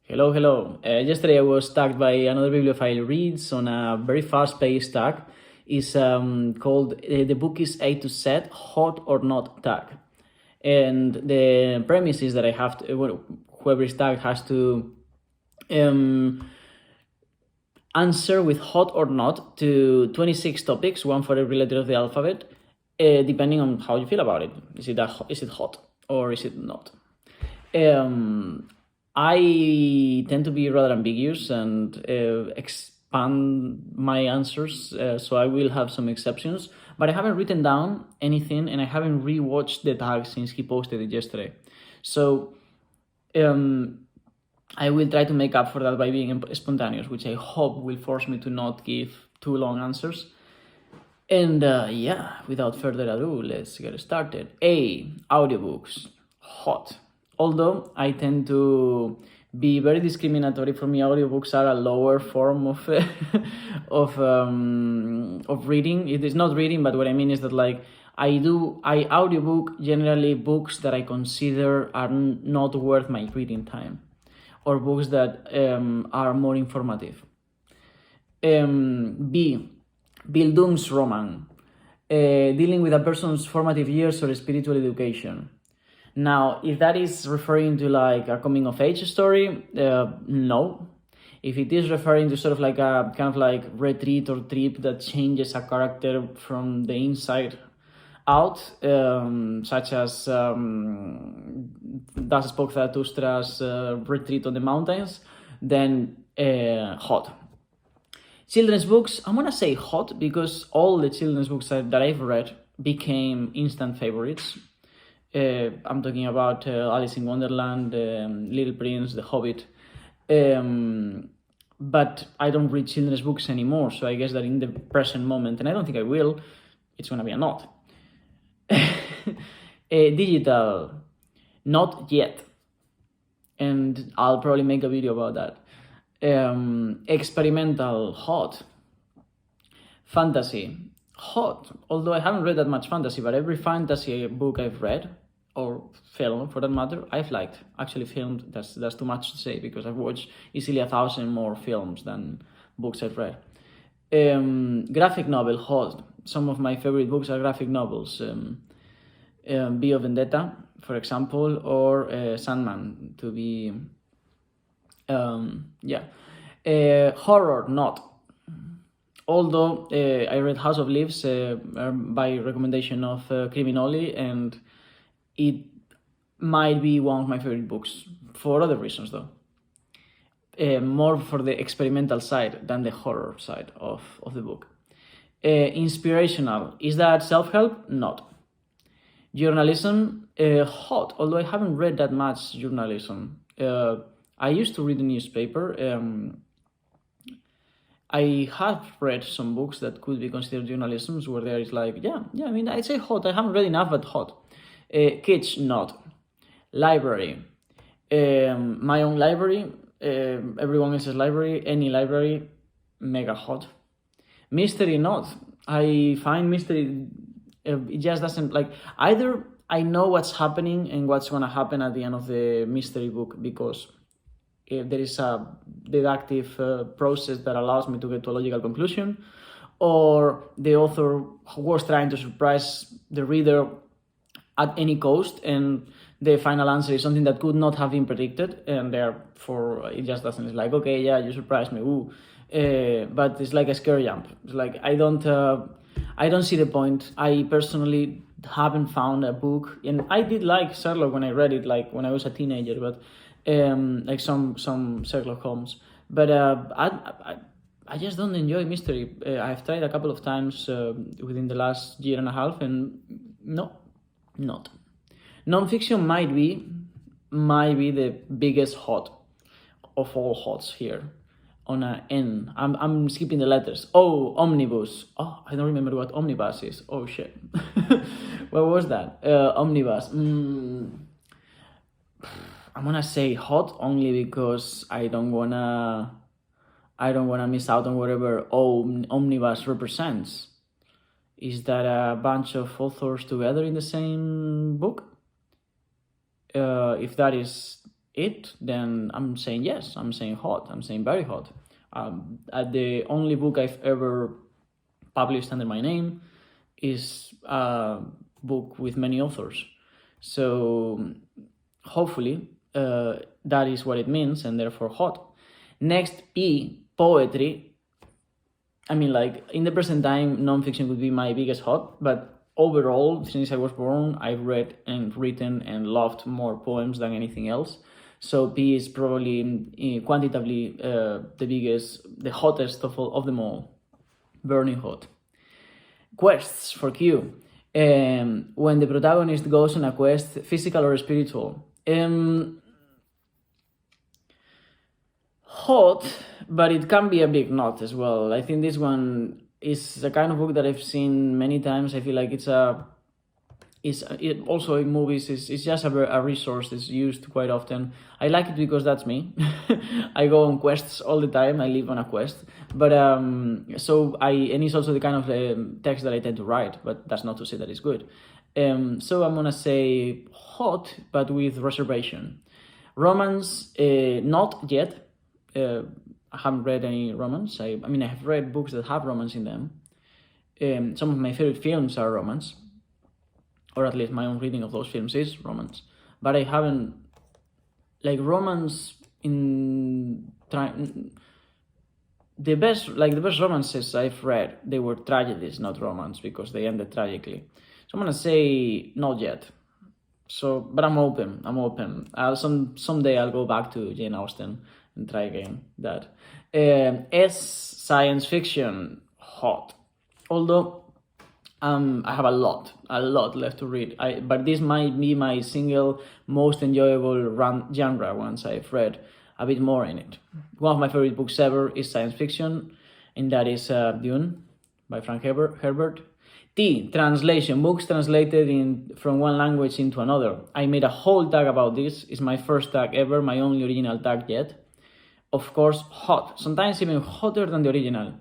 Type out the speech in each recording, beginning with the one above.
Hello. Yesterday I was tagged by another bibliophile reads on a very fast-paced tag. It's called the Bookish A to Z hot or not tag. And the premise is that I have to, whoever is tagged has to answer with hot or not to 26 topics, one for every letter of the alphabet, depending on how you feel about it. Is it hot or is it not? I tend to be rather ambiguous and expand my answers, so I will have some exceptions, but I haven't written down anything and I haven't rewatched the tag since he posted it yesterday. So I will try to make up for that by being spontaneous, which I hope will force me to not give too long answers. And without further ado, let's get started. A, audiobooks, hot. Although I tend to be very discriminatory, for me audiobooks are a lower form of of reading. It is not reading, but what I mean is that I audiobook generally books that I consider are not worth my reading time, or books that are more informative. B, Bildungsroman, dealing with a person's formative years or spiritual education. Now, if that is referring to a coming of age story, no. If it is referring to sort of like a kind of retreat or trip that changes a character from the inside out, such as Das Spoke Zarathustra's retreat on the mountains, then hot. Children's books, I'm gonna say hot because all the children's books that I've read became instant favorites. I'm talking about Alice in Wonderland, Little Prince, The Hobbit. But I don't read children's books anymore, so I guess that in the present moment, and I don't think I will, it's going to be a not. Digital, not yet. And I'll probably make a video about that. Experimental, hot. Fantasy, hot. Although I haven't read that much fantasy, but every fantasy book I've read, or film for that matter, I've liked. Actually, filmed, that's too much to say because I've watched easily 1,000 more films than books I've read. Graphic novel, hot. Some of my favorite books are graphic novels. V for Vendetta, for example, or Sandman, to be... horror, not. Although I read House of Leaves by recommendation of Criminoli, and it might be one of my favorite books for other reasons, though. More for the experimental side than the horror side of the book. Inspirational, is that self-help? Not. Journalism, hot, although I haven't read that much journalism. I used to read the newspaper. I have read some books that could be considered journalism, where there is I'd say hot. I haven't read enough, but hot. Kitsch, not. Library, my own library, everyone else's library, any library, mega hot. Mystery, not. I find mystery, it just doesn't, either I know what's happening and what's gonna happen at the end of the mystery book because there is a deductive process that allows me to get to a logical conclusion, or the author was trying to surprise the reader at any cost, and the final answer is something that could not have been predicted, and therefore it just doesn't. It's okay, yeah, you surprised me, ooh. But it's like a scare jump. It's I don't see the point. I personally haven't found a book, and I did like Sherlock when I read it, when I was a teenager, but some Sherlock Holmes. But I just don't enjoy mystery. I've tried a couple of times within the last year and a half, and no, not. NonFiction might be the biggest hot of all hots here. On an N. I'm skipping the letters. Oh, Omnibus. Oh, I don't remember what Omnibus is. Oh shit. What was that? Omnibus. I'm gonna say hot only because I don't wanna miss out on whatever Omnibus represents. Is that a bunch of authors together in the same book? If that is it, then I'm saying yes. I'm saying hot. I'm saying very hot. The only book I've ever published under my name is a book with many authors. So hopefully that is what it means, and therefore hot. Next, P, poetry. I mean, like, in the present time, nonfiction would be my biggest hot, but overall, since I was born, I've read and written and loved more poems than anything else. So P is probably quantitatively the biggest, the hottest of them all. Burning hot. Quests for Q. When the protagonist goes on a quest, physical or spiritual. Hot, but it can be a big not as well. I think this one is a kind of book that I've seen many times. I feel like it also in movies is just a resource that's used quite often. I like it because that's me. I go on quests all the time. I live on a quest, but and it's also the kind of text that I tend to write. But that's not to say that it's good. So I'm gonna say hot, but with reservation. Romance, not yet. I haven't read any romance. I mean, I have read books that have romance in them. Some of my favorite films are romance, or at least my own reading of those films is romance. But I haven't, like, romance in the best romances I've read, they were tragedies, not romance, because they ended tragically. So I'm gonna say not yet. So, but I'm open. Someday I'll go back to Jane Austen and try again that. S, science fiction, hot. Although I have a lot left to read. But this might be my single most enjoyable genre once I've read a bit more in it. One of my favorite books ever is science fiction, and that is Dune by Frank Herbert. T, translation, books translated from one language into another. I made a whole tag about this. It's my first tag ever, my only original tag yet. Of course, hot, sometimes even hotter than the original.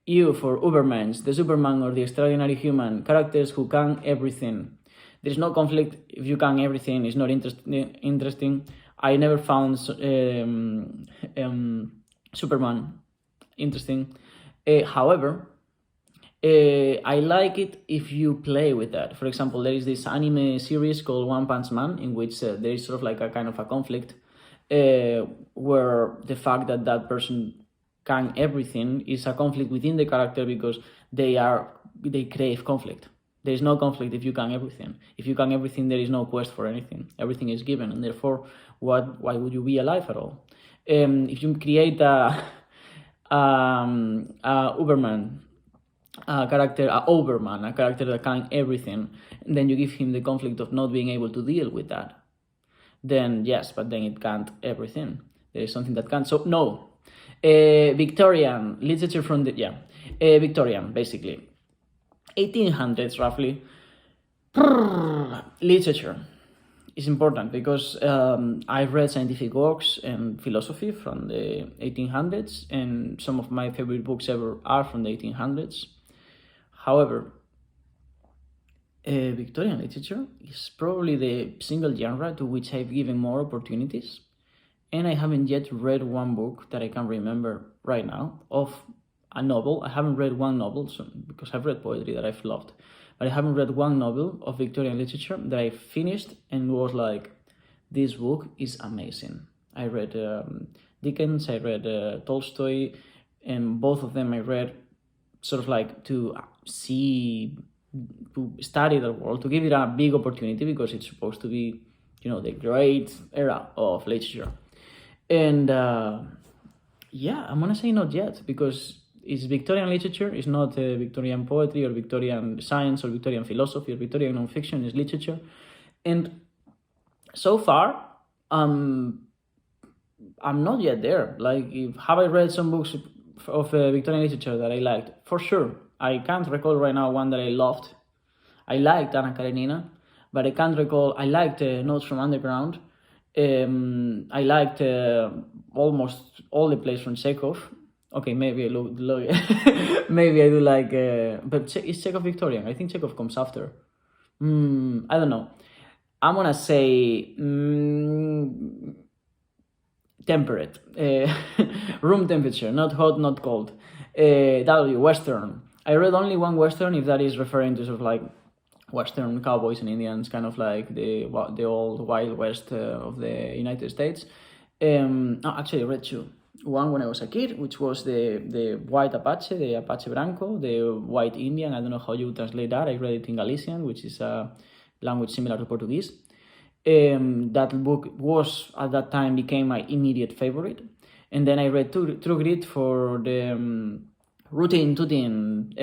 U for Übermensch, the Superman or the extraordinary human, characters who can everything. There's no conflict. If you can everything, it's not interesting. I never found Superman interesting. However, I like it if you play with that. For example, there is this anime series called One Punch Man, in which there is sort of like a kind of a conflict where the fact that person can everything is a conflict within the character because they crave conflict. There is no conflict if you can everything. If you can everything, there is no quest for anything. Everything is given, and therefore, why would you be alive at all? If you create a Uberman, a character that can everything, and then you give him the conflict of not being able to deal with that, then yes, but then it can't everything. There is something that can't. So no. Victorian literature from Victorian, basically 1800s roughly. Literature is important because I've read scientific works and philosophy from the 1800s, and some of my favorite books ever are from the 1800s. However, Victorian literature is probably the single genre to which I've given more opportunities. And I haven't yet read one book that I can remember right now of a novel. I haven't read one novel because I've read poetry that I've loved, but I haven't read one novel of Victorian literature that I finished and was like, this book is amazing. I read Dickens, I read Tolstoy, and both of them I read sort of like to study the world, to give it a big opportunity because it's supposed to be, the great era of literature. And I'm gonna say not yet because it's Victorian literature. It's not Victorian poetry or Victorian science or Victorian philosophy or Victorian non-fiction. It's literature. And so far, I'm not yet there. Like, have I read some books of Victorian literature that I liked? For sure. I can't recall right now one that I loved. I liked Anna Karenina, but I can't recall. I liked Notes from Underground. I liked almost all the plays from Chekhov. Okay, maybe I look maybe I do like, but is Chekhov Victorian? I think Chekhov comes after. I don't know. I'm gonna say temperate, room temperature, not hot, not cold. W, Western. I read only one Western, if that is referring to sort of like Western cowboys and Indians, kind of like the old Wild West of the United States. Actually, I read two. One when I was a kid, which was the white Apache, the Apache Branco, the white Indian. I don't know how you translate that. I read it in Galician, which is a language similar to Portuguese. That book was at that time became my immediate favorite. And then I read True Grit for the Routine Tootin,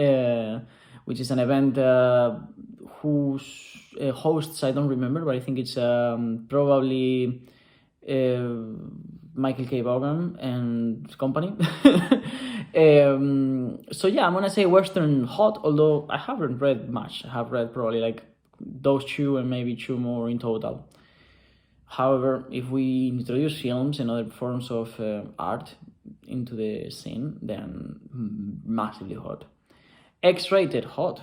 which is an event whose hosts I don't remember, but I think it's probably Michael K. Vaughan and company. So yeah, I'm gonna say Western hot, although I haven't read much. I have read probably like those two and maybe two more in total. However, if we introduce films and other forms of art into the scene, then massively hot. X-rated hot.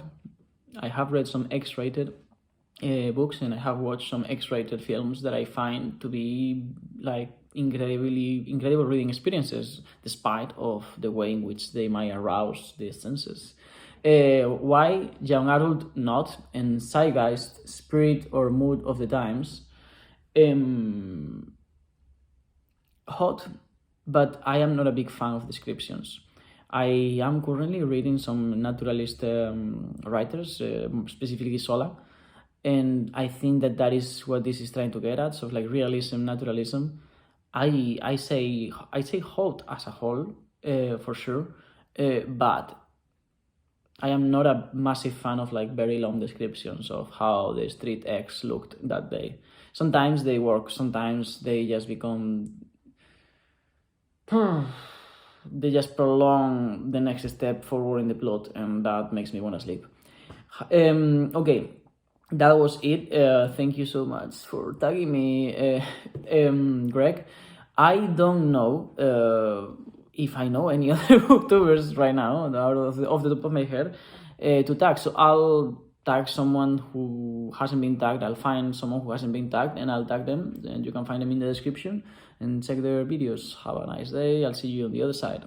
I have read some X-rated books, and I have watched some X-rated films that I find to be like incredible reading experiences, despite of the way in which they might arouse the senses. Why young adult not, and zeitgeist, spirit or mood of the times. Hot, but I am not a big fan of descriptions. I am currently reading some naturalist writers, specifically Sola, and I think that is what this is trying to get at. So like realism, naturalism. I say hot as a whole, for sure, but I am not a massive fan of like very long descriptions of how the street X looked that day. Sometimes they work, sometimes they just become they just prolong the next step forward in the plot, and that makes me want to sleep. Okay, that was it. Thank you so much for tagging me, Greg. I don't know if I know any other booktubers right now out of the top of my head to tag. So I'll tag someone who hasn't been tagged. I'll find someone who hasn't been tagged and I'll tag them, and you can find them in the description and check their videos. Have a nice day. I'll see you on the other side.